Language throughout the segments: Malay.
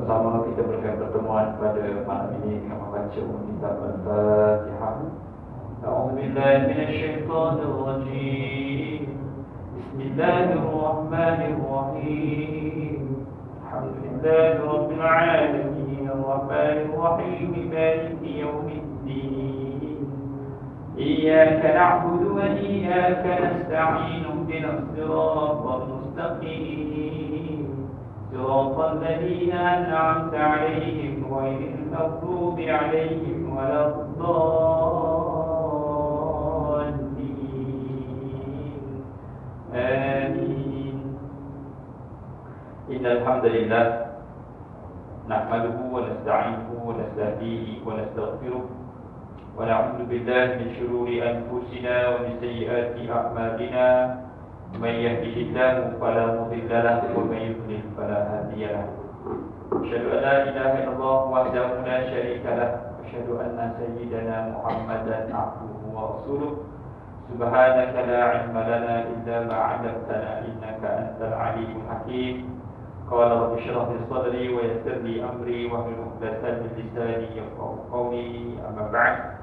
Sama-sama kita berikan pertemuan pada malam ini dengan membaca kitab Al-Fatihah. A'udzubillahi minasyaitonir rajim. Bismillahirrahmanirrahim. Alhamdulillahi rabbil alamin, arrahmanir rahim, maliki yaumiddin. Iyyaka na'budu wa iyyaka nasta'in. Ihdinas siratal mustaqim. صراط الذين أنعمت عليهم غير المغضوب عليهم ولا الضالين آمين. إن الحمد لله نحمده ونستعينه ونستهديه ونستغفره ونعوذ بالله من شرور أنفسنا ومن سيئات أعمالنا. من يهده الله فلا مضل له ومن يضلل فلا هادي له. أشهد أن لا إله إلا الله وحده لا شريك له وأشهد أن سيدنا محمدا عبده ورسوله. سبحانك لا علم لنا إلا ما علمتنا إنك أنت العليم الحكيم. قال رب اشرح لي صدري ويسر لي أمري واحلل عقدة من لساني يفقهوا قولي. أما بعد,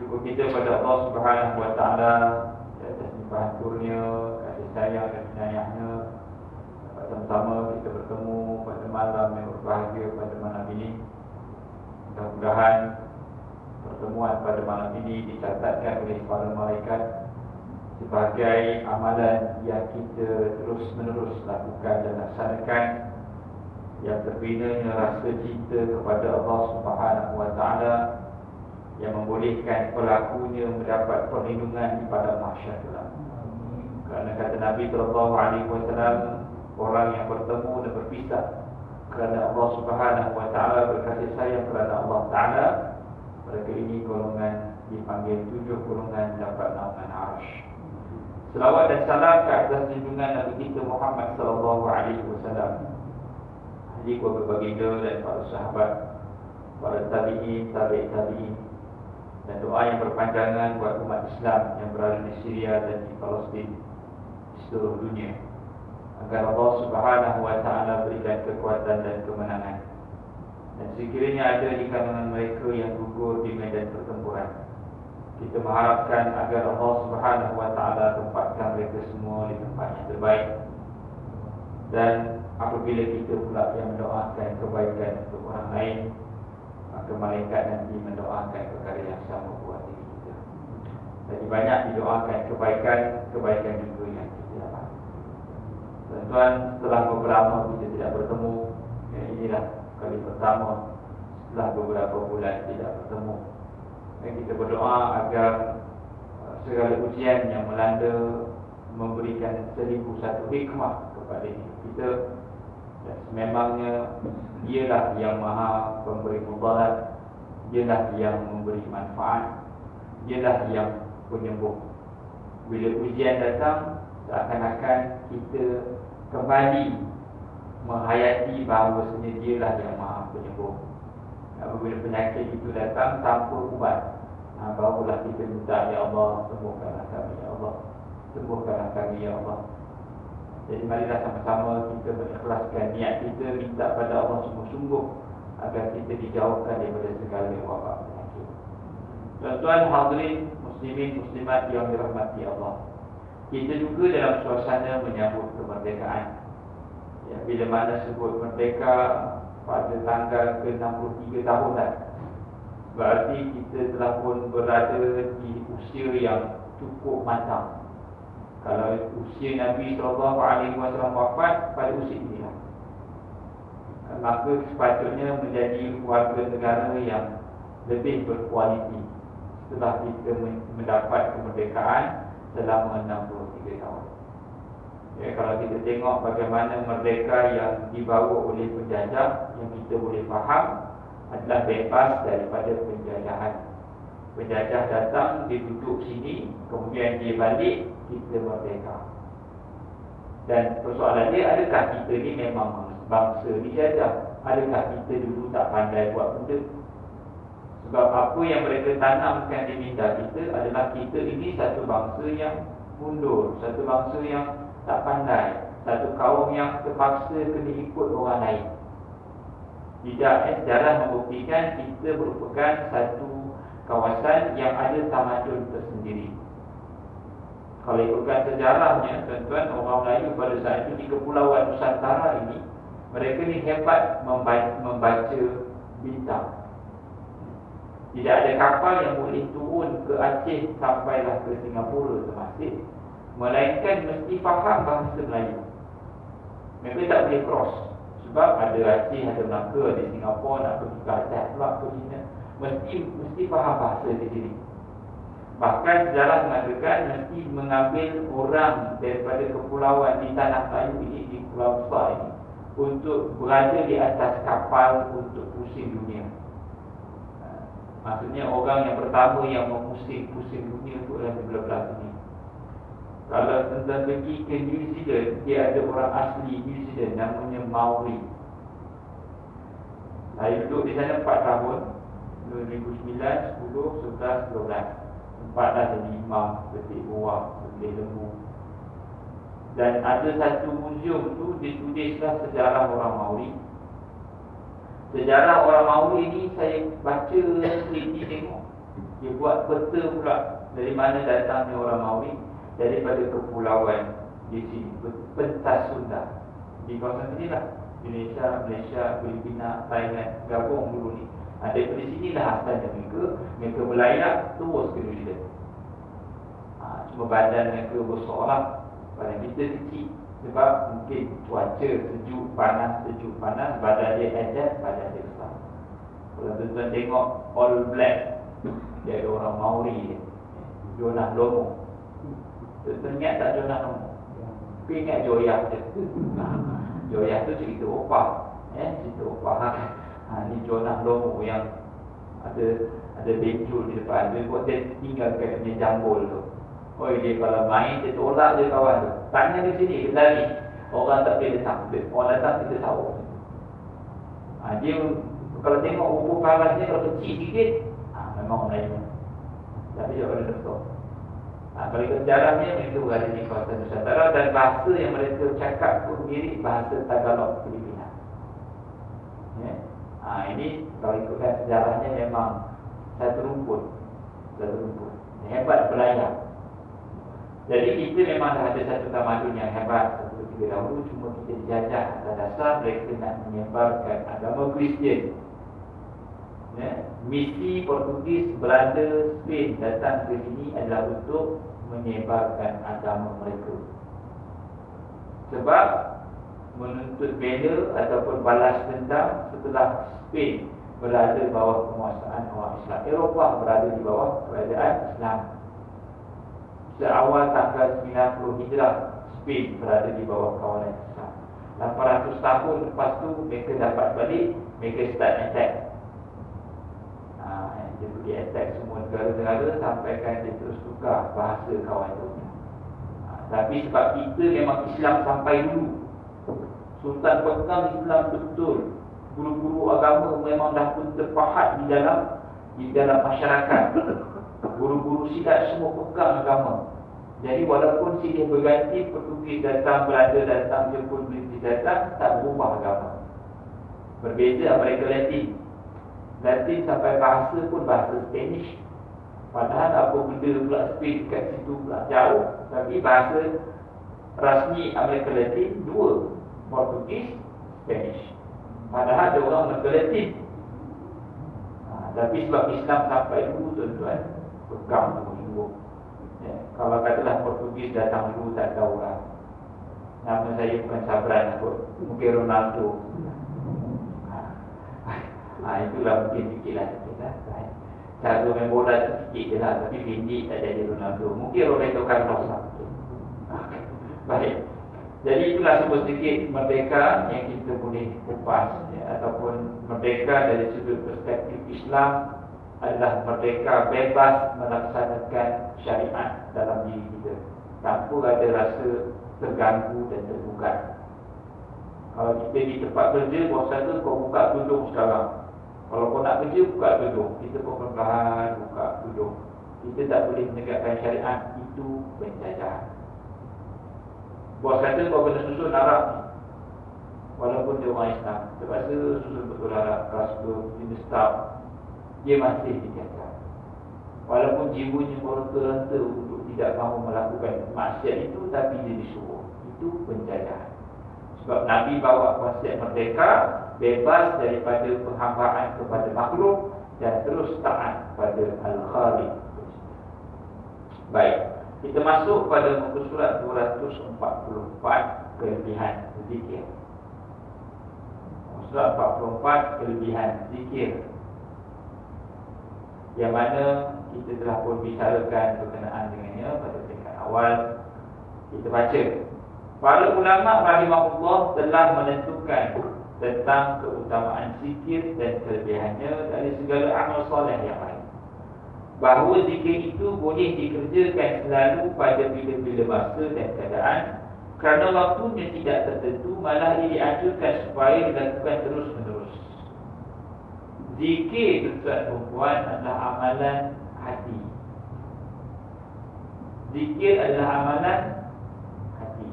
syukur kita pada Allah Subhanahu wa taala atas limpahan kurnia, kasih sayang dan inayahnya. Sama-sama kita bertemu pada malam yang berbahagia pada malam ini. Mudah-mudahan pertemuan pada malam ini dicatatkan oleh para malaikat sebagai amalan yang kita terus-menerus lakukan dan laksanakan, yang terbinanya rasa cinta kepada Allah Subhanahu wa taala, yang membolehkan pelakunya mendapat perlindungan di padang mahsyar kelak. Kerana kata Nabi SAW, orang yang bertemu dan berpisah kerana Allah Subhanahu wa taala, berkasih sayang kerana Allah taala, mereka ini golongan dipanggil 7 golongan dapat naungan Arsy. Selawat dan salam ke atas junjungan Nabi kita Muhammad sallallahu alaihi wasallam, ahli keluarga baginda dan para sahabat, para tabi'in, tabi'in, dan doa yang berpanjangan buat umat Islam yang berada di Syria dan di Palestin, di seluruh dunia, agar Allah Subhanahu wa taala berikan kekuatan dan kemenangan. Dan sekiranya ada di kalangan mereka yang gugur di medan pertempuran, kita mengharapkan agar Allah Subhanahu wa taala tempatkan mereka semua di tempat yang terbaik. Dan apabila kita pula yang mendoakan kebaikan untuk orang lain, maka malaikat nanti mendoakan perkara yang sama buat diri kita. Jadi banyak didoakan kebaikan juga yang kita dapat. Tuan-tuan, setelah beberapa kita tidak bertemu, inilah kali pertama setelah beberapa bulan tidak bertemu. Dan kita berdoa agar segala ujian yang melanda memberikan 1001 hikmah kepada hidup kita. Dan sememangnya dialah yang maha pemberi mudarat, dialah yang memberi manfaat, dialah yang penyembuh. Bila ujian datang, seakan-akan kita kembali menghayati bahawasanya dialah yang maha penyembuh. Apabila penyakit itu datang tanpa ubat, barulah kita minta, ya Allah, sembuhkanlah kami, ya Allah, sembuhkanlah kami, ya Allah. Jadi marilah sama-sama kita mengikhlaskan niat kita, minta pada Allah sungguh-sungguh agar kita dijauhkan daripada segala wabak penyakit. Tuan-tuan hadirin muslimin muslimat yang dirahmati Allah, kita juga dalam suasana menyambut kemerdekaan. Ya, bila mana sebut merdeka pada tanggal ke-63 tahun dah, berarti kita telah pun berada di usia yang cukup matang. Kalau usia Nabi SAW wafat pada usia inilah, maka sepatutnya menjadi warga negara yang lebih berkualiti setelah kita mendapat kemerdekaan selama 63 tahun. Ya, kalau kita tengok bagaimana merdeka yang dibawa oleh penjajah, yang kita boleh faham adalah bebas daripada penjajahan. Penjajah datang, dia duduk sini, kemudian dia balik, kita merdeka. Dan persoalan dia, adakah kita ni memang bangsa dijajah? Adakah kita dulu tak pandai buat benda? Sebab apa yang mereka tanamkan di minda kita adalah kita ini satu bangsa yang mundur, satu bangsa yang tak pandai, satu kaum yang terpaksa kena ikut orang lain. Tidak, sejarah membuktikan kita merupakan satu kawasan yang ada tamadun tersendiri. Kalau ikutkan sejarahnya, tuan-tuan, orang Melayu pada saat itu di Kepulauan Nusantara ini, mereka ni hebat membaca bintang. Tidak ada kapal yang boleh turun ke Aceh sampailah ke Singapura termasuk, melainkan mesti faham bahasa Melayu. Mereka tak boleh cross. Sebab ada Aceh, ada Melaka, ada Singapura, nak pergi ke Aceh pula ke China, mesti faham bahasa di sini. Bahkan sejarah mengatakan mesti mengambil orang daripada kepulauan di tanah Melayu ini, di pulau besar ini, untuk berada di atas kapal untuk pusing dunia. Maksudnya orang yang pertama yang pusing dunia itu adalah sebelah-belah ini. Kalau tuan-tuan pergi ke New Zealand, dia ada orang asli New Zealand namanya Maori. Saya duduk di sana 4 tahun, 2009, 10, 11, 12. 4 dah jadi imam, petik buah, petik lembu. Dan ada satu muzium tu ditulislah sejarah orang Maori. Sejarah orang Maori ni saya baca, teliti tengok. Dia buat peta pula dari mana datangnya orang Maori. Daripada kepulauan di sini, pentas Sunda, di kawasan sini lah, Indonesia, Malaysia, Filipina, Thailand, gabung dulu ni. Daripada sinilah asalnya mereka berlayar terus ke New Zealand. Cuma badan mereka besar lah, badan kita kecil. Sebab mungkin cuaca sejuk panas, badan dia adjust, badan dia besar. Kalau tuan-tuan tengok All Black, dia ada orang Maori dia, Jonah Lomu. Tuan-tuan ingat tak Jonah Lomu? Tapi ingat Joyah je. Joyah tu cerita opah, cerita opah. Ni Jonah Lomu yang ada benjol di depan. Dia buat dia tinggal kat punya jambul tu. Dia kalau main, dia tolak je kawan tu. Tanya di sini, dia lari. Orang tak boleh datang. Orang datang, kita tahu. Dia kalau tengok rupa parasnya, kalau kecil sikit, memang orang lain. Tapi dia ada besar. Kalau ikut sejarahnya, mereka berada di kawasan Nusantara dan bahasa yang mereka cakap pun mirip bahasa Tagalog Filipina. Ini kalau ikutkan sejarahnya memang satu rumput. Hebat berlayar. Jadi kita memang dah ada satu tamadun yang hebat ketika dahulu, cuma kita dijajah atas dasar mereka nak menyebarkan agama Kristian. Misi Portugis, Belanda, Spain datang ke sini adalah untuk menyebarkan agama mereka. Sebab menuntut bela ataupun balas dendam setelah Spain berada di bawah penguasaan orang Islam. Eropah berada di bawah kerajaan Islam. Seawal tanggal 90 Hijrah, Spain berada di bawah kawalan Islam. 800 tahun lepas tu mereka dapat balik, mereka start attack. Dia pergi attack semua negara-negara sampaikan dia terus tukar bahasa kawan tu. Tapi sebab kita memang Islam sampai dulu, Sultan pegang Islam betul, guru-guru agama memang dah pun terpahat di dalam masyarakat. Guru-guru silat semua pegang agama. Jadi walaupun silih berganti, Portugis datang, Belanda datang, Jepun, British datang, tak berubah agama. Berbeza Amerika Latin sampai bahasa pun bahasa Spanish. Padahal apa benda pula Spain kat situ pula jauh. Tapi bahasa rasmi Amerika Latin dua, Portugis, Spanish. Padahal ada orang Amerika Latin. Tapi sebab Islam sampai dulu, tuan-tuan, pegang semua. Kalau katalah Portugis datang dulu, tak tahu lah. Nama saya bukan Sabran kot, mungkin Ronaldo. Itulah mungkin sikit lah. Cara main bola tu sikit je lah, tapi bindi tak jadi Ronaldo. Mungkin Roberto Carlos lah. Baik. Jadi itulah semua sedikit merdeka yang kita boleh kupas, ataupun merdeka dari sudut perspektif Islam adalah merdeka bebas melaksanakan syariat dalam diri kita tanpa ada rasa terganggu dan tergugat. Kalau kita di tempat kerja, bos kata kau buka tudung sekarang. Kalau kau nak kerja, buka tudung. Kita pun perlahan buka tudung. Kita tak boleh menegakkan syariat, itu penjajahan. Bos kata kau kena susun Arab. walaupun dia orang Islam, terpaksa susun betul dalam kelas 2 jenis staff, dia masih dibiarkan. Walaupun jiwanya meronta-ronta untuk tidak mahu melakukan maksiat itu, tapi dia disuruh. Itu penjajahan. Sebab Nabi bawa konsep merdeka, bebas daripada penghambaan kepada makhluk dan terus taat pada Al-Khaliq. Baik, kita masuk pada muka surat 244, kelebihan zikir. Surat 44, kelebihan zikir, yang mana kita telah pun bicarakan berkenaan dengannya pada tingkat awal. Kita baca, para ulama rahimahullah telah menentukan tentang keutamaan zikir dan kelebihannya dari segala amal soleh yang lain. Bahawa zikir itu boleh dikerjakan selalu pada bila-bila masa dan keadaan, kerana waktunya tidak tertentu, malah ia dianjurkan supaya dilakukan terus-menerus. Zikir, tuan-tuan dan puan, adalah amalan hati. Zikir adalah amalan hati.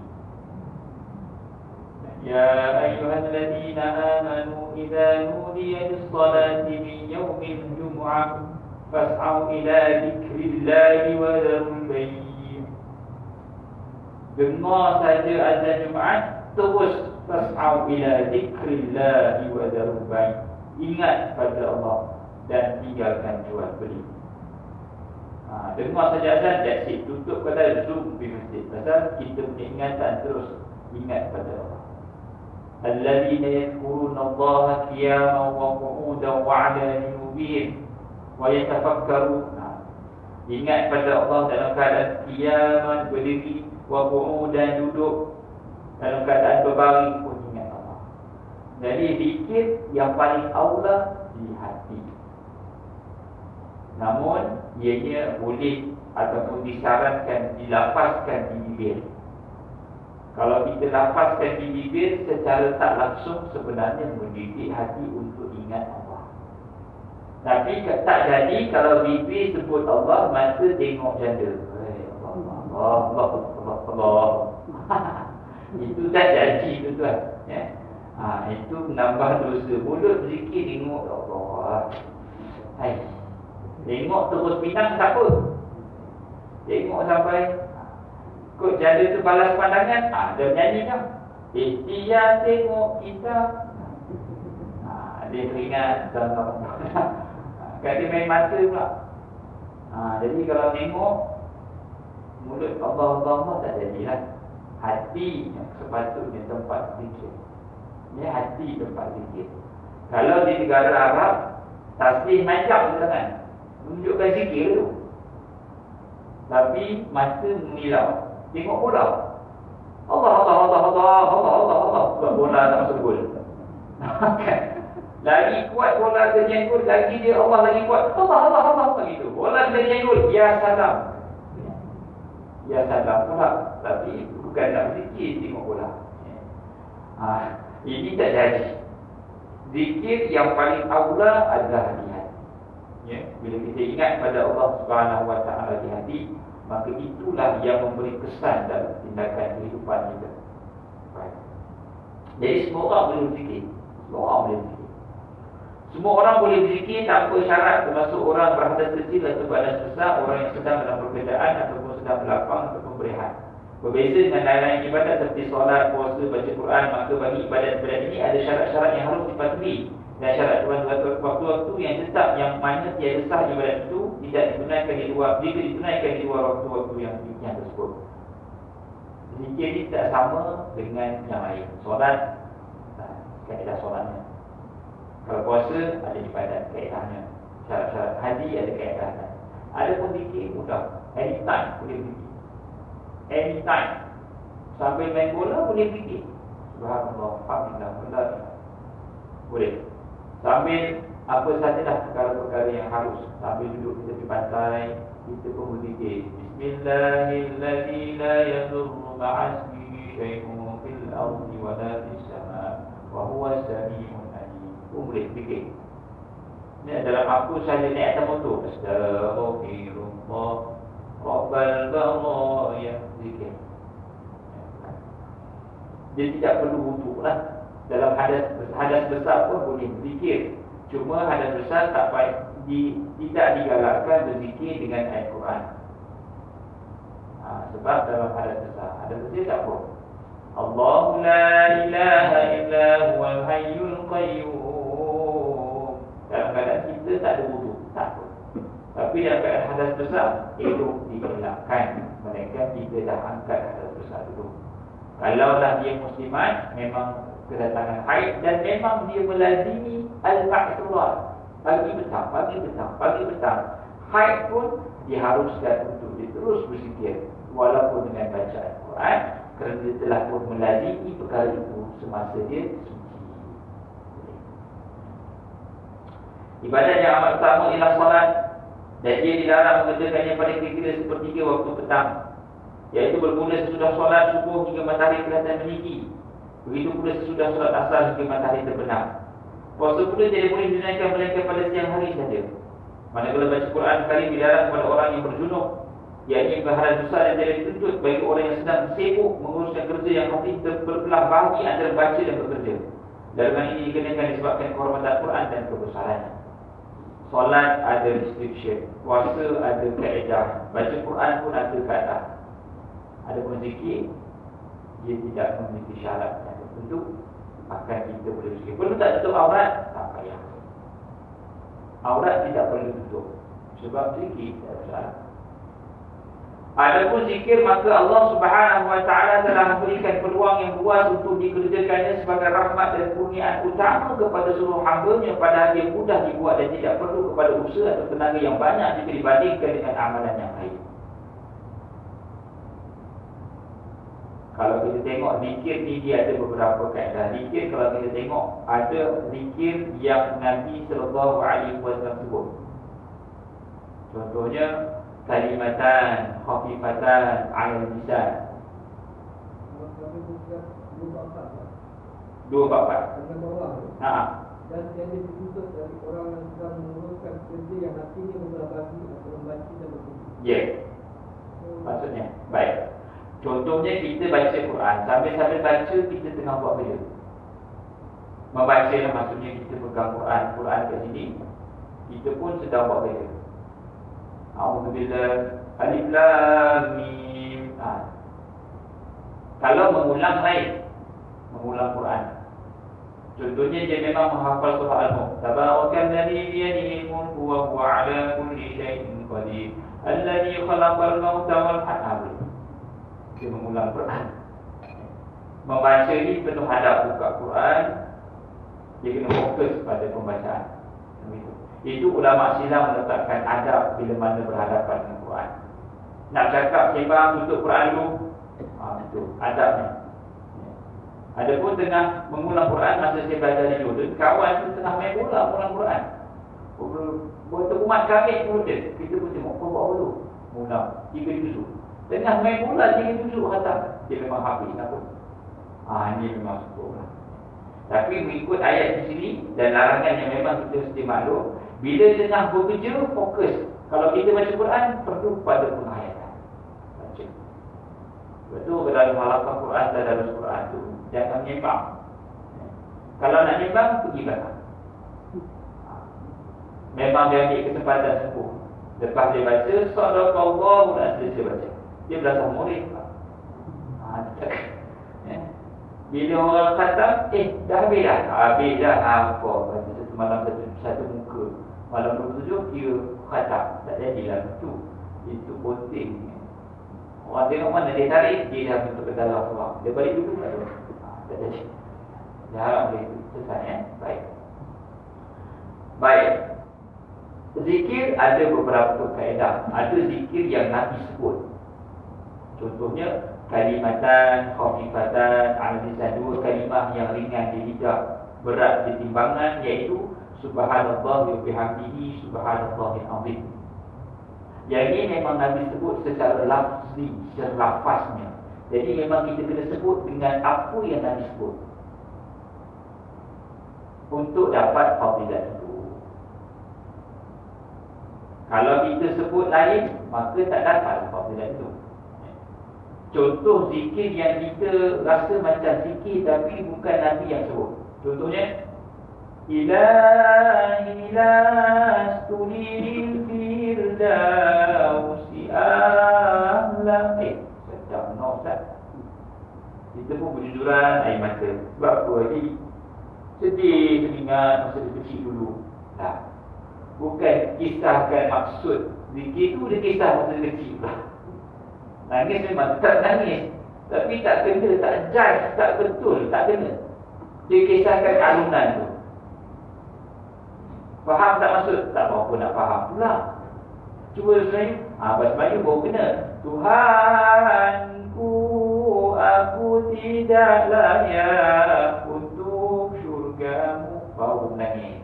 Ya ayyuhalladzina amanu idza nudiya lis-salati min yaumil jumu'ah fas'au ila dzikrillahi wa dzarul bay'. Dengar saja azan Jumaat, terus fas'au ila dzikrillahi wa dzarul bay'. Ingat pada Allah dan tinggalkan jual beli. Dengar saja azan, that's it. Tutup kata zoom di masjid. Pasal kita punya ingatan terus ingat pada Allah. Alladzina yadhkuruna Allaha qiyaman wa qu'udan wa 'ala junubihim wa yatafakkarun. Ingat pada Allah dalam keadaan qiyaman, berdiri, wa qu'udan, duduk, dalam keadaan berbaring pun ingat Allah. Jadi zikir yang paling aula di hati. Namun ianya boleh ataupun disarankan dilafazkan di bibir. Kalau kita lafazkan di bibir secara tak langsung, sebenarnya mendidik hati untuk ingat Allah. Tapi tak jadi kalau bibir sebut Allah, mata tengok janda. Allah. Itu tak jadi, tuan. Ya. Itu menambah dosa. Mulut zikir tengok Allah. Hai. Tengok terus pinang tak apa. Tengok sampai kok janda tu balas pandangan, dia nyanyi kan. Dia tengok kita. Dia teringat dalam kan dia main mata pula. Jadi kalau tengok mulut Allah tak jadilah. Hati yang sepatutnya tempat zikir. Ini hati tempat zikir. Kalau di negara Arab, tasbih macam kan, menunjukkan zikir tu. Tapi mata memilau, tengok bola. Allah. Buat bola tak masuk gol. Lagi kuat bola dia nyenggol, lagi dia Allah lagi kuat. Allah begitu. Bola dia nyenggol, ya salam. Ya salam pula. Tapi bukan nak zikir tengok bola. Ini tak jadi. Zikir yang paling aula adalah di hati. Ya, bila kita ingat pada Allah Subhanahu Wa Taala di hati, maka itulah yang memberi kesan dalam tindakan kehidupan kita. Baik. Jadi semua orang boleh berzikir. Semua orang boleh berzikir. Semua orang boleh berzikir tanpa syarat, termasuk orang berhadas kecil atau berhadas besar, orang yang sedang dalam perbezaan ataupun sedang berlapang ataupun berehat. Berbeza dengan lain-lain ibadat seperti solat, puasa, baca Quran, maka bagi ibadat-ibadat ini ada syarat-syarat yang harus dipatuhi. Dan syarat waktu-waktu yang tetap, yang mana tiada sah ibadat itu tidak ditunaikan di luar, jika ditunaikan di luar waktu-waktu yang tersebut. Zikir ini tak sama dengan yang lain. Solat, kaedah solatnya. Kalau puasa, ada ibadat kaedahnya. Syarat-syarat haji ada kaedahnya. Ada pun zikir mudah. Anytime boleh zikir. Anytime. Sambil main bola boleh zikir. Subhanallah, alhamdulillah, boleh. Sambil apa sajalah perkara-perkara yang harus. Sambil duduk di tepi pantai, kita pun berzikir. Bismillahirrahmanirrahim. La yadurru ma'asmihi syai'un fil ardi wa la fis sama' wa huwa sami'un alim. Pun boleh zikir. Ini dalam aku saja naik atas motor. Astaghfirullah Rabbal baraya, zikir. Dia tidak perlu wuduk lah. Dalam hadas besar pun boleh berzikir. Cuma hadas besar tidak digalakkan berzikir dengan ayat Quran. Sebab dalam hadas besar, hadas besar tak apa. Allahu la ilaha illa huwal hayyul qayyum. Dalam keadaan kita tak ada wudu, tak apa. Tapi dalam keadaan hadas besar, elok digalakkan. Mereka kita dah angkat hadas besar dulu. Kalaulah dia muslimat, memang kedatangan haid dan memang dia melazimi al-ma'surat. Pagi petang. Haid pun diharuskan untuk dia terus berzikir walaupun dengan bacaan Quran, kerana dia telah pun melazimi perkara itu semasa dia suci. Ibadat yang amat utama ialah solat, dan dia dilarang mengerjakannya pada kira-kira sepertiga waktu petang, iaitu bermula sesudah solat subuh hingga matahari kelihatan meninggi. Begitu pula sesudah solat asar hingga matahari terbenam. Puasa pula tidak boleh dinaikkan melainkan pada siang hari saja. Manakala baca Quran sekali dilarang kepada orang yang berjunub, iaitu perhara besar yang tidak dituntut bagi orang yang sedang sibuk menguruskan kerja yang hati berbelah bagi antara baca dan bekerja. Larangan ini dikenakan disebabkan kehormatan Quran dan kebesarannya. Solat ada restriction, puasa ada kaedah, baca Quran pun ada kaedah. Ada pun zikir, dia tidak memiliki syarat yang tertentu, akan kita boleh zikir. Perlu tak tutup aurat? Tak payah. Aurat tidak perlu tutup, sebab zikir tak ada syarat. Adapun zikir, maka Allah Subhanahu Wa Taala telah memberikan peluang yang luas untuk dikerjakannya sebagai rahmat dan kurniaan utama kepada seluruh hamba-Nya, padahal dia mudah dibuat dan tidak perlu kepada usaha atau tenaga yang banyak jika dibandingkan dengan amalan yang lain. Kalau kita tengok zikir ni, dia ada beberapa kaedah. Zikir, kalau kita tengok, ada zikir yang Nabi SAW sebut. Contohnya kalimatan khafifatan 'alal lisan. 244. Dan jadi dituntut dari orang yang sedang menguruskan kerja yang hatinya membagi atau membaca dan bekerja. Ya. Maksudnya, baik. Contohnya kita baca Quran, sambil-sambil baca kita tengah buat kerja. Membaca lah, maksudnya kita pegang Quran kat sini, kita pun sedang buat kerja. A'udzubillah, alif lam mim. Kalau mengulang lain, mengulang Quran. Contohnya dia memang menghafal surah Al-Mulk. Tabarakalladzi biyadihi al-mulku wa huwa 'ala kulli syai'in qadir. Alladzi khalaqal mauta wal hayata. Dia mengulang Quran. Membaca ni penuh hadap buka Quran, dia kena fokus pada pembacaan. Itu ulama silam meletakkan adab bila mana berhadapan dengan Quran. Nak cakap sembang tutup Quran dulu, itu adabnya. Adapun tengah mengulang Quran masa saya belajar dulu, kawan tu tengah main bola mengulang Quran. Buat umat kami pun kita pun tengok kau buat dulu. Mengulang 3 juzuk. Tengah main bola 3 juzuk khatam. Dia memang habis apa? Ini memang syukur. Tapi mengikut ayat di sini dan larangan yang memang kita mesti maklum, bila tengah bekerja fokus. Kalau kita baca Quran perlu pada penghayatan. Baca. Betul ke dalam halaman Quran dan dalam Quran tu jangan menyembang. Kalau nak menyembang pergi belakang. Memang dia ambil kesempatan sembuh. Lepas dia baca sadaqallahu dan dia baca. Dia berasa murid. Bila orang kata, dah habis dah. Habis dah. Apa? Baca satu malam satu muka. Malam 27 dia khatam. Tak jadilah itu. Itu penting. Orang tengok mana dia tarik, dia dah bentuk ke dalam orang. Dia balik dulu tak ada. Tak jadi. Dia harap boleh itu. Selesai Baik. Baik. Zikir ada beberapa kaedah. Ada zikir yang Nabi sebut. Contohnya kalimatan khafifatan 'alal lisan, 2 kalimah yang ringan di lidah, berat di timbangan, iaitu subhanallah wa bihamdihi subhanallahil azim. Yang ini memang Nabi sebut secara lafzi, secara lafaznya. Jadi memang kita kena sebut dengan apa yang Nabi sebut untuk dapat fadilat itu. Kalau kita sebut lain, maka tak dapat fadilat itu. Contoh zikir yang kita rasa macam zikir tapi bukan Nabi yang sebut. Contohnya, Ilahi lastulil firdausi ahla. Sedap no Ustaz. Kita pun berjujuran air mata. Sebab apa lagi? Sedih teringat masa dia kecil dulu. Bukan kisahkan maksud zikir tu, dia kisah masa dia kecil lah. Nangis memang tetap nangis, tapi tak kena, tak judge, tak betul, tak kena. Dia kisahkan alunan tu. Faham tak maksud? Tak apa nak faham pula. Cuba sebenarnya, bahasa Melayu baru kena. Tuhanku, aku tidak layak untuk syurgamu. Baru menangis.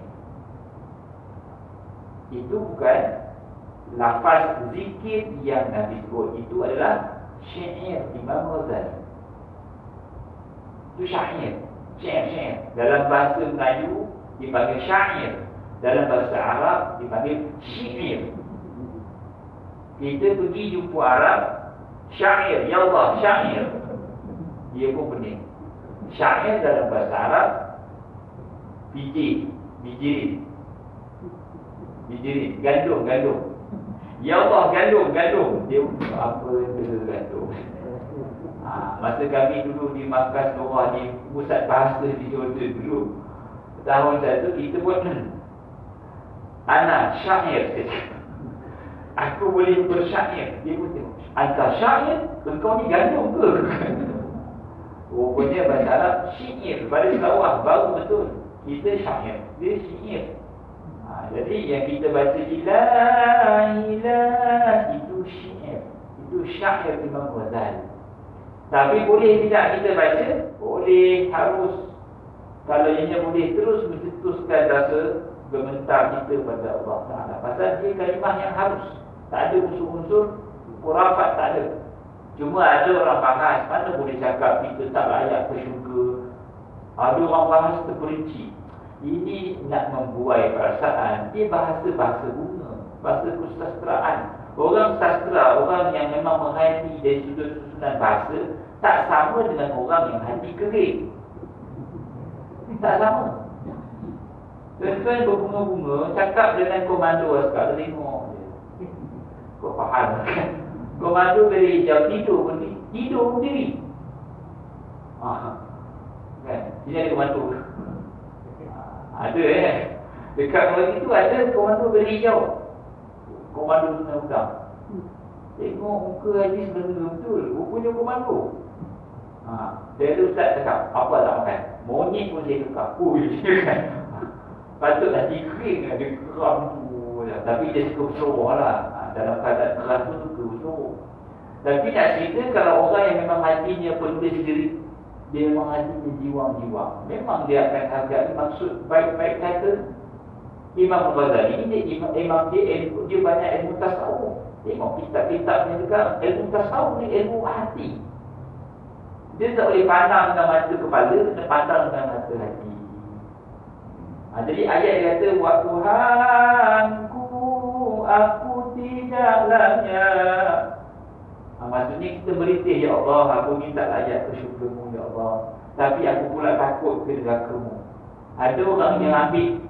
Itu bukan lafaz zikir yang Nabi sebut. Itu adalah syair Imam Ghazali. Itu syair. Syair. Dalam bahasa Melayu dipanggil syair. Dalam bahasa Arab dipanggil syair. Kita pergi jumpa Arab, syair, ya Allah, syair. Dia pun pening. Syair dalam bahasa Arab bijirin, gandum. Ya Allah, gandum. Dia apa itu gandum? Masa kami dulu di markas Nurah, di pusat bahasa di Jordan dulu, tahun satu kita buat Ana syair. Aku boleh bersyair. Dia pun tengok, anta syair? Engkau ni gandum ke? Rupanya bahasa Arab syair. Pada Sarawak baru betul. Kita syair, dia syair. Jadi yang kita baca ilah itu syair. Itu syair Imam Ghazali. Tapi boleh tidak kita baca? Boleh, harus. Kalau ianya boleh terus mencetuskan rasa gementar kita pada Allah Ta'ala. Pasal dia kalimah yang harus. Tak ada unsur-unsur khurafat, tak ada. Cuma ada orang bahas, mana boleh cakap kita tak layak ke syurga. Ada orang bahas terperinci. Ini nak membuai perasaan. Dia bahasa-bahasa bunga, bahasa kesusastraan. Orang sastra, orang yang memang menghayati dari sudut susunan bahasa, tak sama dengan orang yang hati kering. Tak sama. Tuan-tuan berbunga-bunga, cakap dengan komando askar, tengok je. Kau faham kan? Komando dari hijau, tidur sendiri. Kan? Sini ada komando. Ada dekat orang itu ada komando dari hijau. Komando sungai udang. Tengok muka Haji sebenarnya betul. Rupanya komando. Dia tu Ustaz cakap, apa tak makan? Monyet pun dia cakap. Kan? Patut hati kering, ada geram tu. Tapi dia suka bersuruh lah. Dalam keadaan keras pun suka bersuruh. Tapi nak cerita kalau orang yang memang hatinya penulis sendiri, dia memang hatinya jiwang-jiwang, memang dia akan hargai maksud baik-baik kata. Imam Ghazali ini dia banyak ilmu tasawuf. Tengok kitab-kitabnya juga, ilmu tasawuf ni ilmu hati. Dia tak boleh pandang dengan mata kepala, dia pandang dengan mata hati. Jadi ayat dia kata, wa Tuhanku, aku tidak layak. Maksudnya kita berintih, ya Allah, aku ni tak layak ke syurga-Mu, ya Allah. Tapi aku pula takut ke neraka-Mu. Ada orang yang ambil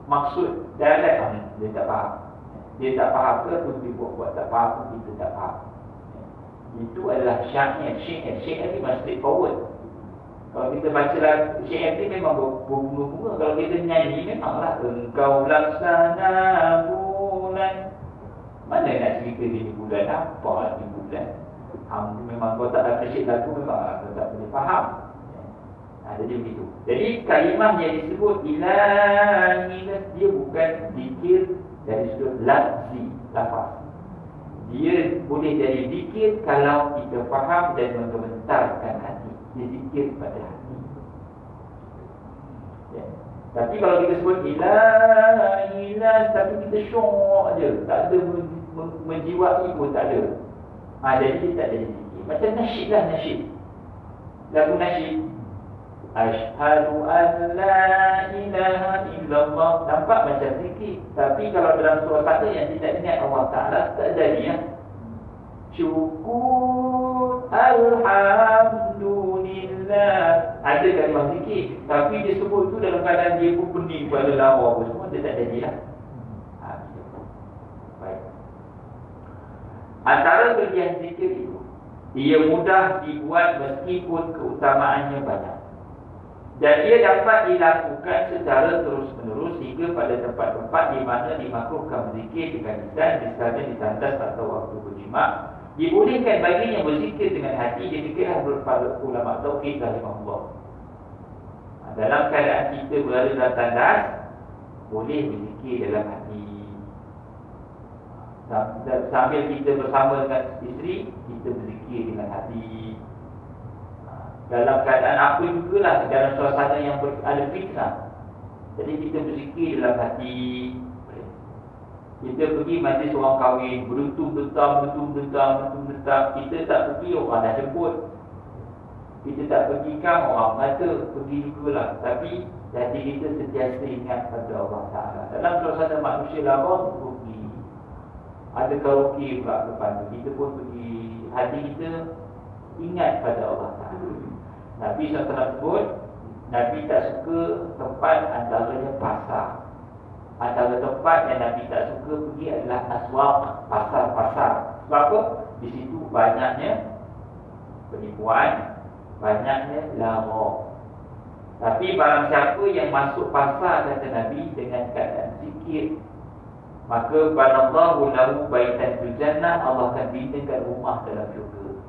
maksud direct, dia tak faham. Dia tak faham ke pun dia buat tak faham pun kita tak faham. Itu adalah syair. Syair ni memang straightforward. Kalau kita baca syair ni memang berbunga-bunga. Kalau kita nyanyi memanglah engkau laksana bulan. Mana nak cerita di bulan apa di bulan? Memang kau tak ada nasyid lagu, memang kau tak boleh faham. Jadi begitu. Jadi kalimah yang disebut ilahi, dia bukan zikir dari sudut lafzi, lafaz. Dia boleh jadi zikir kalau kita faham dan menggementarkan hati. Dia zikir pada hati. Tapi kalau kita sebut ilahi, tapi kita syok je, tak ada menjiwai pun tak ada. Jadi dia tak ada zikir. Macam nasyid lah, nasyid. Lagu nasyid. Asyhadu an la ilaha illallah. Nampak macam zikir. Tapi kalau dalam surah kata yang tidak ingat Allah Ta'ala, tak jadi ya. Syukur alhamdulillah nas. Ada kalimah zikir, tapi dia sebut tu dalam keadaan dia pun pening pada lawa apa semua, dia tak jadilah. Baik. Antara bagian zikir itu, ia mudah dibuat meskipun keutamaannya banyak. Dan ia dapat dilakukan secara terus-menerus hingga pada tempat-tempat di mana dimakruhkan berzikir dengan lisan, misalnya di tandas atau waktu berjima'. Dibolehkan baginya berzikir dengan hati, demikianlah para ulama tauhid rahimahullah. Dalam keadaan kita berada dalam tandas, boleh berzikir dalam hati. Sambil kita bersama dengan isteri, kita berzikir dengan hati. Dalam keadaan apa jugalah, dalam suasana yang ada fitnah, jadi kita berzikir dalam hati. Kita pergi majlis orang kahwin, beruntung-bentang, kita tak pergi, orang dah jemput. Kita tak pergi kan, orang kata pergi jugalah. Tapi hati kita sentiasa ingat pada Allah Ta'ala. Dalam suasana manusia lama, pergi. Ada karaoke pula depan tu, kita pun pergi. Hati kita ingat pada Allah Ta'ala. Nabi SAW sebut, Nabi tak suka tempat antaranya pasar. Antara tempat yang Nabi tak suka pergi adalah aswaq, pasar-pasar. Sebab apa? Di situ banyaknya penipuan, banyaknya lara. Tapi barang siapa yang masuk pasar, kata Nabi, dengan keadaan zikir, maka banallahu lahu baitan fil jannah, Allah akan binakan rumah dalam syurga.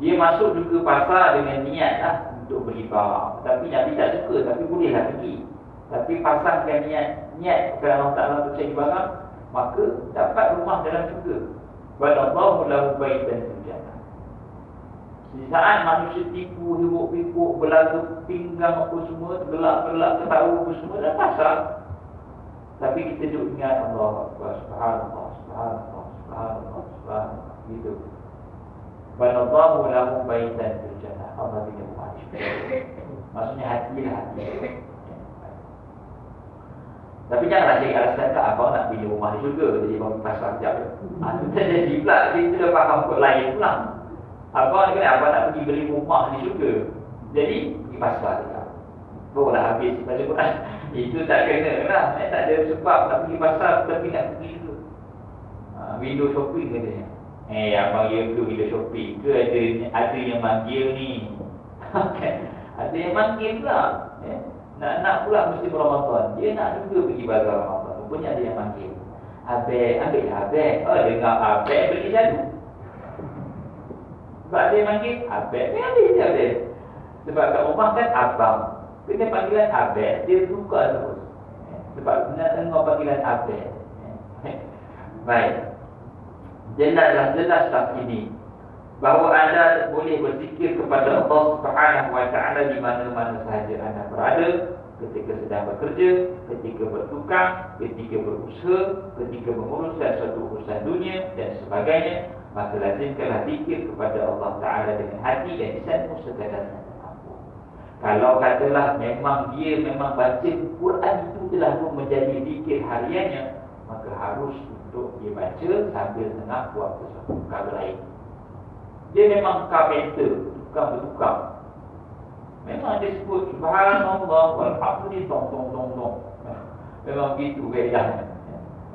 Dia masuk juga pasar dengan niat lah untuk beli barang. Tapi Nabi tak suka, tapi bolehlah pergi. Tapi pasangkan niat kerana Allah Ta'ala untuk cari barang, maka dapat rumah dalam syurga. Wallahu lahu baitan fil jannah. Di saat manusia tipu, hiruk-pikuk, belaga pinggang apa semua, gelak-gelak, ketawa apa semua dalam pasar. Tapi kita duduk ingat Allah Akbar, subhanallah, subhanallah, subhanallah, subhanallah. Gitu. Wallahu lahu baitan fil jannah. Allah bina rumah di syurga. Maksudnya hatilah hati. Tapi janganlah cari alasan tak abang nak bina rumah di syurga, jadi abang pasal sekejap. Itu tak jadi pula, kita dah faham kot lain pula. Abang kena abang nak pergi beli rumah di syurga, jadi pergi pasal sekejap. Barulah habis baca Quran. Itu tak kena lah, tak ada sebab nak pergi pasal, tapi nak pergi tu. Window shopping katanya. Abang ya ke window shopping ke, ada yang manggil ni. Ada yang manggil pula. Nak pula mesti Ramadan. Dia nak juga pergi bazar Ramadan. Rupanya ada yang panggil. Abang, ambillah abang. Oh, dengar abang beli jadu. Sebab ada yang panggil abang, dia ambil je abang. Sebab kat rumah kan abang. Kena panggilan abang, dia suka terus. Sebab nak dengar panggilan abang. Baik. Jelaslah ini bahawa anda boleh berzikir kepada Allah Subhanahu wa Ta'ala di mana-mana sahaja anda berada, ketika sedang bekerja, ketika bertukang, ketika berusaha, ketika menguruskan suatu urusan dunia dan sebagainya. Maka lazimkanlah zikir kepada Allah Ta'ala dengan hati dan lisanmu sekadarnya mampu. Kalau katalah memang baca Quran itu telah pun menjadi zikir hariannya, maka harus untuk dia baca sambil tengah buat sesuatu perkara lain. Dia memang carpenter, tukang bertukang. Memang dia sebut subhanallah walhamdulillah, tong. Memang begitu kaedahnya.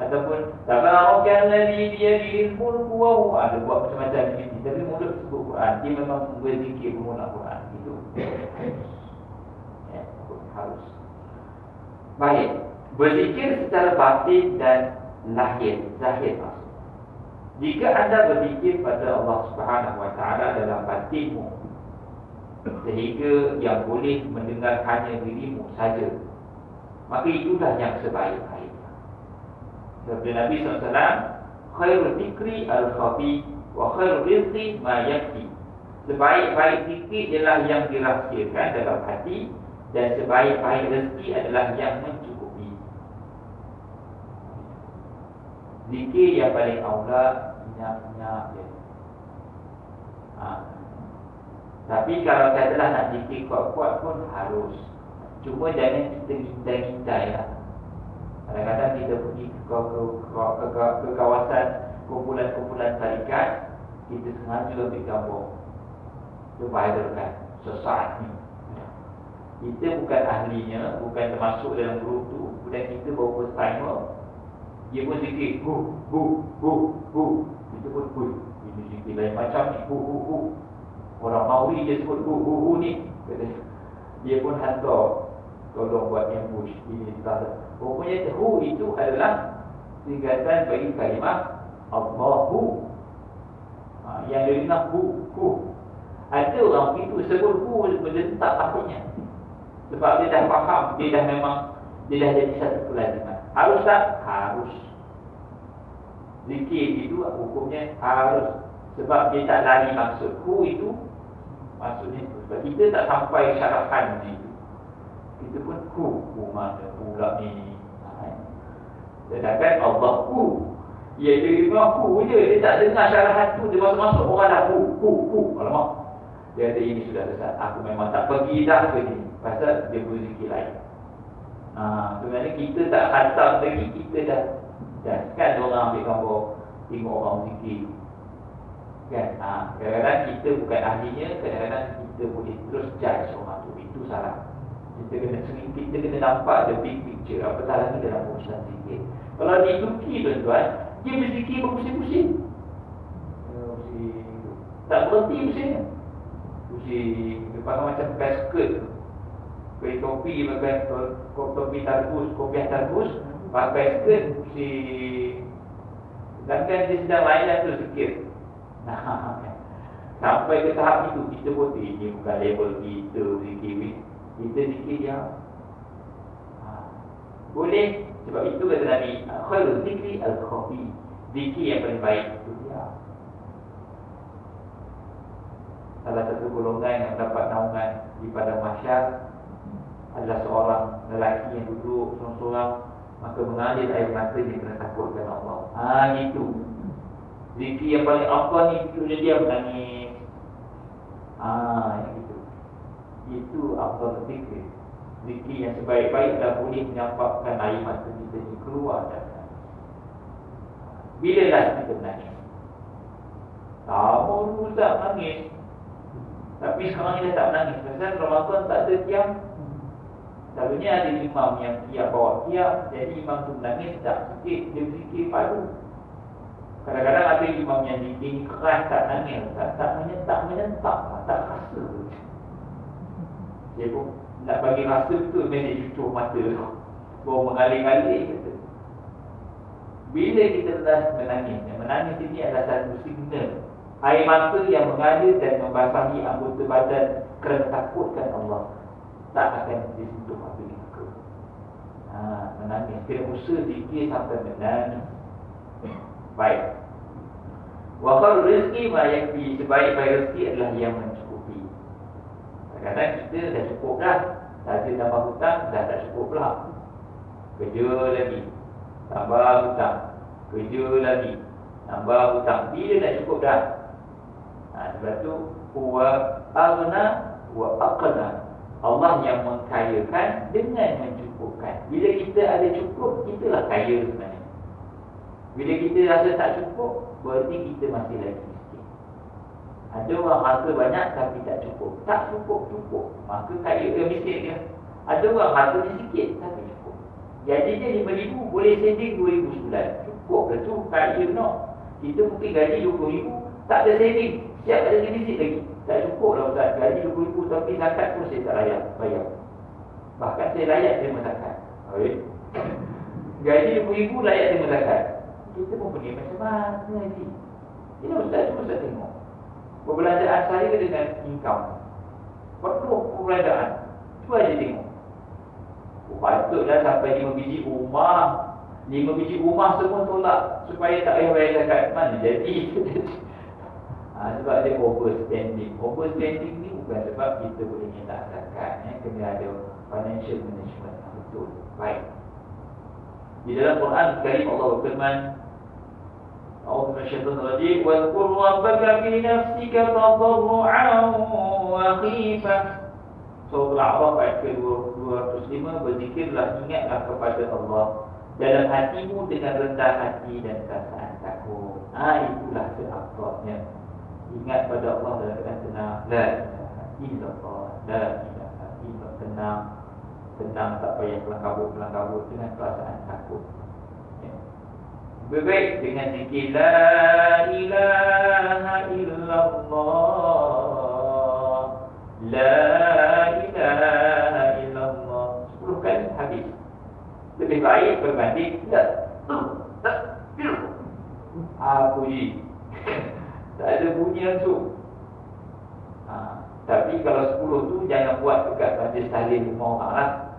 Ataupun tabarakalladzi biyadihil mulku wa huwa, ada buat macam-macam ini. Tapi mulut sebut Quran, dia memang berzikir menggunakan Quran. Itu harus. Baik, berzikir secara batin dan zahir maksud. Jika anda berzikir pada Allah Subhanahu wa Ta'ala dalam batinmu, sehingga yang boleh mendengar hanya dirimu saja, maka itulah yang sebaik-baiknya. Sabda Nabi SAW, khairul zikri al-khafi wa khairul rizqi ma yakfi. Sebaik-baik zikir ialah yang dirahsiakan dalam hati, dan sebaik-baik rezeki adalah yang mencukupi. Zikir yang paling aula nyak je. Tapi kalau katalah nak zikir kuat-kuat pun harus. Cuma jangan kita ngintai lah. Kadang-kadang kita pergi ke kawasan kumpulan-kumpulan tarikat, kita sengaja ambil gambar. Itu viral kan. sesaat ni. Kita bukan ahlinya, bukan termasuk dalam grup tu, kemudian kita baru first timer, dia pun zikir hu. Kita pun hu. Ini zikir lain macam ni, hu. Orang Maori dia sebut hu ni. Dia pun hantar tolong buat ambush ini salah. Pokoknya hu itu adalah singkatan bagi kalimah Allahu. Yang dia dengar hu. Ada orang itu sebut hu mendentak akhirnya. Sebab dia dah faham, dia dah jadi satu kelaziman. Harus tak? Harus. Zikir itu hukumnya harus. Sebab dia tak lari maksud. Hu itu maksudnya itu. Sebab kita tak sampai syarahan itu. Kita pun hu mana pula ni. Sedangkan Allah hu. Dia dengar hu je. Dia tak dengar syarahan tu. Dia masuk-masuk orang dah hu. Alamak. Dia kata ini sudah selesai. Aku memang tak pergi dah ke ni. Pasal dia berzikir lain. Sebenarnya kita tak hantar lagi. Kita dah kan orang ambil gambar, tengok orang zikir kan. Kadang-kadang kita bukan ahlinya. Kadang-kadang kita boleh terus judge orang tu. Itu salah. Kita kena nampak the big picture. Apatah lagi dalam urusan zikir. Kalau di Turki tuan-tuan, dia berzikir berpusing-pusing. Tak berhenti pusingnya. Pusing. Lepas macam pakai skirt tu, pakai topi, pakai topi tarbus, kopiah tarbus, pakai skirt, pusing. Sedangkan dia sedang layan tu sikit. Sampai ke tahap itu, kita pun ini bukan level kita zikir. Kita zikir dia boleh. Sebab itu kata Nabi, khairul zikri al-khafi. Zikir yang paling baik itu dia. Salah satu golongan yang mendapat naungan di padang mahsyar adalah seorang lelaki yang duduk seorang-seorang, maka mengalir air mata dia kerana takutkan Allah. Itu zikir yang paling afdal ni, itu dia menangis. Itu afdal zikir. Zikir yang sebaik-baik adalah boleh menyampakkan air mata kita ni keluar dan bila lah kita menangis. Tahu Ustaz menangis, tapi sekarang ni dah tak menangis. Pasal Ramadan tak ada tiang. Selalunya ada imam yang tiap bawa tiap. Jadi imam tu menangis tak sikit, dia berzikir padu. Kadang-kadang ada imam yang zikir keras, tak nangis, tak menyentak, tak rasa. Dia pun nak bagi rasa betul, dia cucuk mata tu, baru mengalir-alir kata. Bila kita dah menangis ini adalah satu signal air mata yang mengalir dan membasahi anggota badan kerana takutkan Allah, tak akan disentuh api neraka. Menangis, kena usaha zikir sampai menangis. Baik. Wa khairul rizqi ma yakfi. Sebaik-baik rezeki adalah yang mencukupi. Kadang-kadang kita dah cukup dah, saja tambah hutang dah tak cukup pula. Kerja lagi, tambah hutang. Kerja lagi, tambah hutang. Bila dah cukup dah? Sebab tu huwa aghna wa aqna. Allah yang mengkayakan dengan mencukupkan. Bila kita ada cukup, kitalah kaya sebenarnya. Bila kita rasa tak cukup, berarti kita masih lagi miskin. Ada orang harta banyak tapi tak cukup. Tak cukup, maka kaya miskin dia. Ada orang harta sikit tapi cukup. Jadi dia 5,000, boleh saving 2,000 sebulan. Cukup ke tu? Kaya no. Kita mungkin gaji 20,000, tak ada saving. Siap ada defisit lagi. Tak cukup lah Ustaz. Gaji 20,000 tapi zakat pun saya tak layak bayar. Bahkan saya layak terima zakat. Gaji 20,000 layak terima zakat. Kita pun pergi macam mana ni? Ini Ustaz tengok perbelanjaan saya dengan income. Perlu perbelanjaan. Cuba aja tengok. Patutlah sampai 5 biji rumah. 5 biji rumah semua tolak supaya tak payah bayar zakat. Mana jadi? Sebab dia overspending. Overspending ni bukan sebab kita boleh minta zakat. Kena ada financial management. Betul. Baik. Di dalam Quran Karim Allah berfirman, أعوذ من الشيطان الرجيم واذكر ربك في نفسك تضرعا وخيفة. Surah Al-A'raf ayat ke-205, berzikirlah, ingatlah kepada Allah dalam hatimu dengan rendah hati dan perasaan takut. Itulah seafdalnya. Ingat pada Allah dalam keadaan tenang. illallah, la ilaha illallah. Tenang, tak payah kelang kabut dengan perasaan takut. Ya. Berbaik dengan zikir la ilaha illallah, la ilaha illallah 10 kali habis. Lebih baik berbanding bunyi tak ada bunyi langsung. Tapi kalau 10 tu jangan buat dekat majlis tahlil 5 orang lah.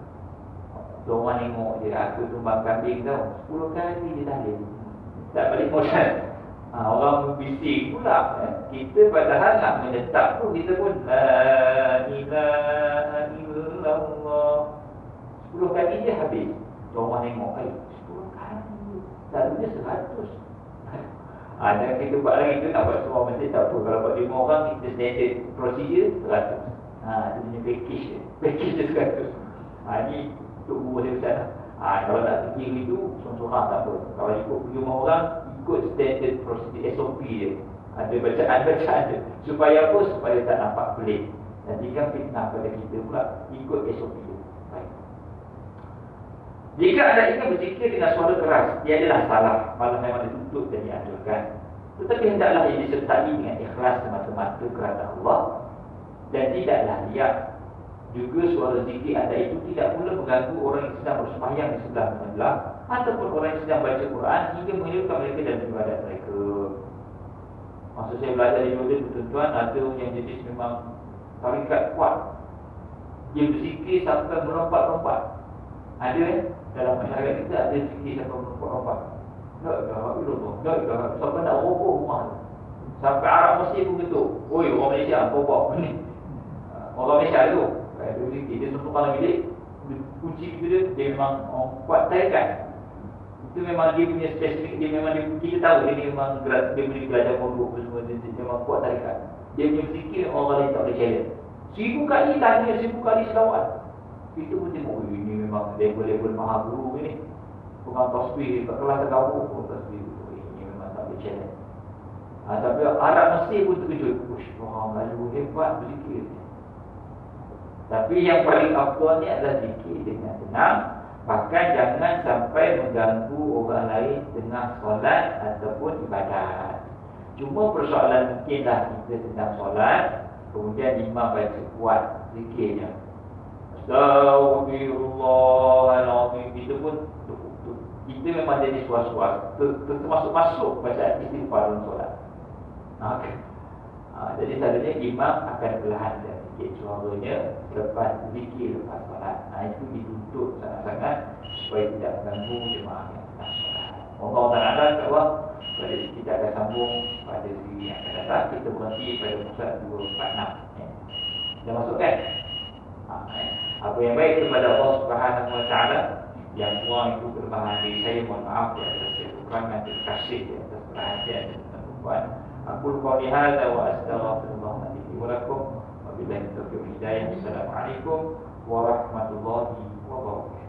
Diorang tengok je, aku tumbang kambing tau 10 kali dia tahlil, tak balik modal. Orang bising pula. Kita padahal nak menetap pun, kita pun la ilaha illallah 10 kali je habis. Diorang tengok, 10 kali, selalunya 100. Dan kita buat lagi tu, nak buat semua masjid tak apa. Kalau buat 5 orang, kita standard procedure 100. Dia punya package dia 100. Ni untuk guru saya besar lah. Kalau nak fikir itu, sorang-sorang tak apa. Kalau ikut 5 orang, ikut standard procedure SOP dia. Ada bacaan-bacaan dia. Supaya apa? Supaya tak nampak pelik. Nanti kan fitnah pada kita pula, ikut SOP dia. Baik. Jika anda ingin berzikir dengan suara keras, ia adalah salah. Malah memang dituntut dan dianjurkan. Tetapi hendaklah ia disertai dengan ikhlas semata-mata kerana Allah, dan tidaklah riak. Juga suara zikir anda itu tidak pula mengganggu orang yang sedang bersembahyang di sebelah menyebelah, ataupun orang yang sedang baca Quran hingga menghilangkan mereka dalam ibadat mereka. Masa saya belajar di Jordan, tuan-tuan, ada yang jenis memang tarikat kuat. Dia berzikir sampai melompat-lompat. Ada dalam masyarakat kita ada zikir sampai melompat-lompat. Tak, sampai nak roboh rumah tu. Sampai Arab Mesir pun betul. Oi, orang Malaysia kau buat ni. Orang Malaysia tu, dia zikir, dia tutup malam bilik, kunci itu dia memang kuat tarikat. Itu memang dia punya spesifik, dia memang kita tahu dia memang dia boleh belajar pondok semua, dia memang kuat tarikat. Dia punya zikir orang lain tak boleh challenge. 1000 kali tanya, 1000 kali selawat. Kita pun tengok, ini memang level-level maha guru ni. Bukan tasbih, kat kelas tergabung pun tasbih. Ini memang tak boleh challenge. Tapi Arab Mesir pun terkejut. Orang Melayu hebat berzikir. Tapi yang paling afdal ni adalah zikir dengan tenang. Bahkan jangan sampai mengganggu orang lain tengah solat ataupun ibadat. Cuma persoalan mungkinlah kita tengah solat, kemudian imam baca kuat zikirnya. Astaghfirullahaladzim. Itu pun kita memang jadi suas-suas, termasuk bacaan istighfar dalam solat. Jadi selalunya imam akan perlahan sikit suaranya lepas zikir lepas solat. Itu dituntut sangat-sangat supaya tidak mengganggu jemaah yang sedang solat. Allah Ta'ala insyaAllah pada kita akan sambung pada siri yang akan datang. Kita berhenti pada muka 246. Dah masuk kan? Apa yang baik kepada Allah Subhanahu Wa Ta'ala, yang kurang itu kelemahan diri saya, mohon maaf ya atas kekurangan, terima kasih atas perhatian dan kemampuan. Aku qawli hadza wa astaghfirullah li wa lakum wa billahi taufiq wal hidayah. Assalamualaikum warahmatullahi wabarakatuh.